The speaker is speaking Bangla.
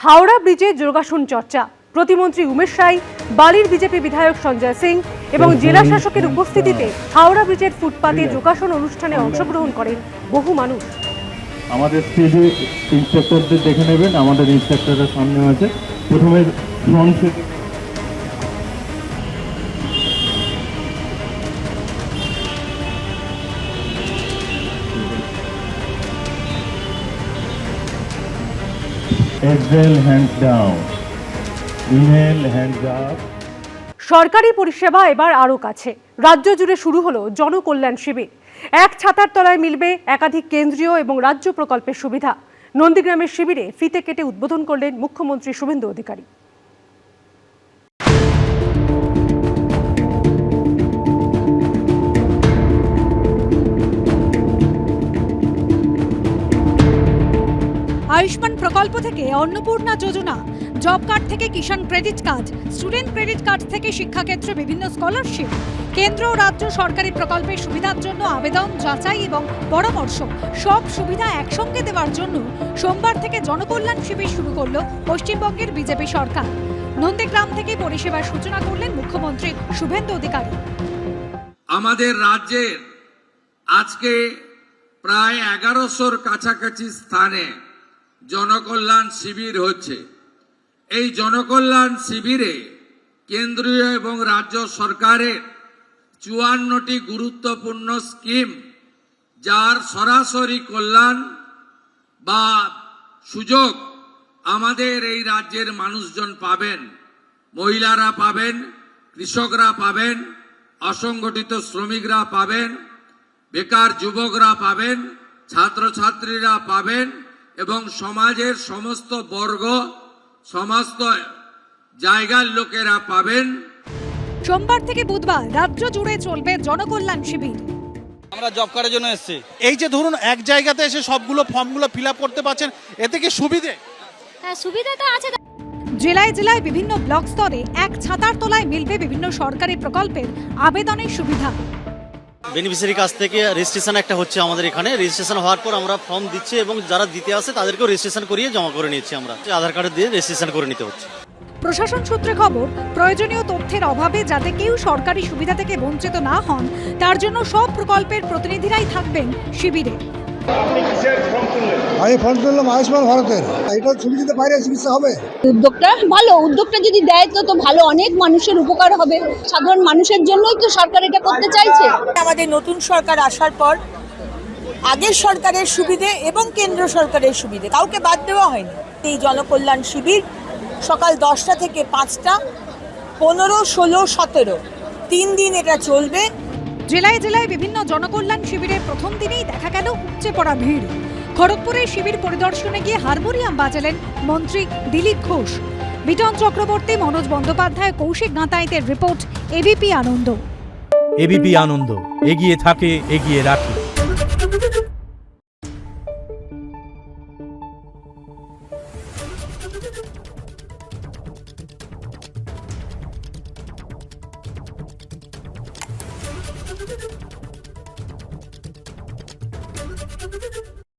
হাওড়া ব্রিজে যোগাসন চর্চা, প্রতিমন্ত্রী উমেশ রায়, বালির বিজেপি বিধায়ক সঞ্জয় সিং এবং জেলা শাসকের উপস্থিতিতে হাওড়া ব্রিজের ফুটপাতে যোগাসন অনুষ্ঠানে অংশগ্রহণ করেন বহু মানুষ। আমাদের স্টেজে ইন্সপেক্টরদের দেখে নেবেন, আমাদের ইন্সপেক্টরের সামনে আছে। প্রথমে ফ্রন্ট থেকে exhale, hands down, inhale, hands up. সরকারি পরিষেবা এবার আরও কাছে। রাজ্য জুড়ে শুরু হলো জনকল্যাণ শিবির। এক ছাতার তলায় মিলবে একাধিক কেন্দ্রীয় এবং রাজ্য প্রকল্পের সুবিধা। নন্দীগ্রামের শিবিরে ফিতে কেটে উদ্বোধন করলেন মুখ্যমন্ত্রী শুভেন্দু অধিকারী। আয়ুষ্মান প্রকল্প থেকে অন্নপূর্ণা যোজনা, জব কার্ড থেকে Kisan credit card, student credit card থেকে শিক্ষাক্ষেত্রে বিভিন্ন স্কলারশিপ, কেন্দ্র ও রাজ্য সরকারি প্রকল্পের সুবিধার জন্য আবেদন, যাচাই এবং পরামর্শ, সব সুবিধা একসঙ্গে দেওয়ার জন্য সোমবার থেকে জনকল্যাণ শিবির শুরু করল পশ্চিমবঙ্গের বিজেপি সরকার। নন্দীগ্রাম থেকে পরিষেবার সূচনা করলেন মুখ্যমন্ত্রী শুভেন্দু অধিকারী। আমাদের রাজ্যের আজকে প্রায় 1100-র কাছাকাছি স্থানে জনকল্যাণ শিবির হচ্ছে। এই জনকল্যাণ শিবিরে কেন্দ্রীয় এবং রাজ্য সরকারের 54টি গুরুত্বপূর্ণ স্কিম, যার সরাসরি কল্যাণ বা সুযোগ আমাদের এই রাজ্যের মানুষজন পাবেন। মহিলারা পাবেন, কৃষকরা পাবেন, অসংগঠিত শ্রমিকরা পাবেন, বেকার যুবকরা পাবেন, ছাত্রছাত্রীরা পাবেন এবং সমাজের সমস্ত বর্গ, সমস্ত জায়গার লোকেরা পাবেন। সোমবার থেকে বুধবার রাজ্য জুড়ে চলবে জনকল্যাণ শিবির। আমরা জব কার্ডের জন্য এসেছি। এই যে ধরুন এক জায়গাতে এসে সবগুলো ফর্মগুলো ফিল আপ করতে পারছেন, এতে কি সুবিধে? হ্যাঁ, সুবিধা তো আছে। জেলায় জেলায় বিভিন্ন ব্লক স্তরে এক ছাতার তলায় মিলবে বিভিন্ন সরকারি প্রকল্পের আবেদনের সুবিধা। বেনিফিশিয়ারি কাছ থেকে রেজিস্ট্রেশন একটা হচ্ছে আমাদের এখানে। রেজিস্ট্রেশন হওয়ার পর আমরা ফর্ম দিচ্ছি এবং যারা দিতে আসে তাদেরকেও রেজিস্ট্রেশন করিয়ে জমা করে নিচ্ছি। আমরা আধার কার্ড দিয়ে রেজিস্ট্রেশন করে নিতে হচ্ছে। প্রশাসন সূত্রে খবর, প্রয়োজনীয় তথ্যের অভাবে যাতে কেউ সরকারি সুবিধা থেকে বঞ্চিত না হন, তার জন্য সব প্রকল্পের প্রতিনিধিরাই থাকবেন শিবিরে। আমি ফর্ম তুললাম আয়ুষ্মান ভারতের। এটা সুবিধাতে বাইরে চিকিৎসা হবে। উদ্যোগটা ভালো, উদ্যোগটা যদি দেয় তো ভালো, অনেক মানুষের উপকার হবে। সাধারণ মানুষের জন্যই তো সরকার এটা করতে চাইছে। আমাদের নতুন সরকার আসার পর আগের সরকারের সুবিধে এবং কেন্দ্র সরকারের সুবিধে কাউকে বাদ দেওয়া হয়নি। এই জনকল্যাণ শিবির সকাল 10টা থেকে 5টা, 15, 16, 17 3 দিন এটা চলবে। জেলায় জেলায় বিভিন্ন জনকল্যাণ শিবিরের প্রথম দিনেই দেখা গেল উপচে পড়া ভিড়। খড়গপুরে শিবির পরিদর্শনে গিয়ে হারমোনিয়াম বাজালেন মন্ত্রী দিলীপ ঘোষ। বিটন চক্রবর্তী, মনোজ বন্দ্যোপাধ্যায়, কৌশিক গাঁতাইতের report, ABP Ananda. ABP Ananda, এগিয়ে থাকে, এগিয়ে রাখে।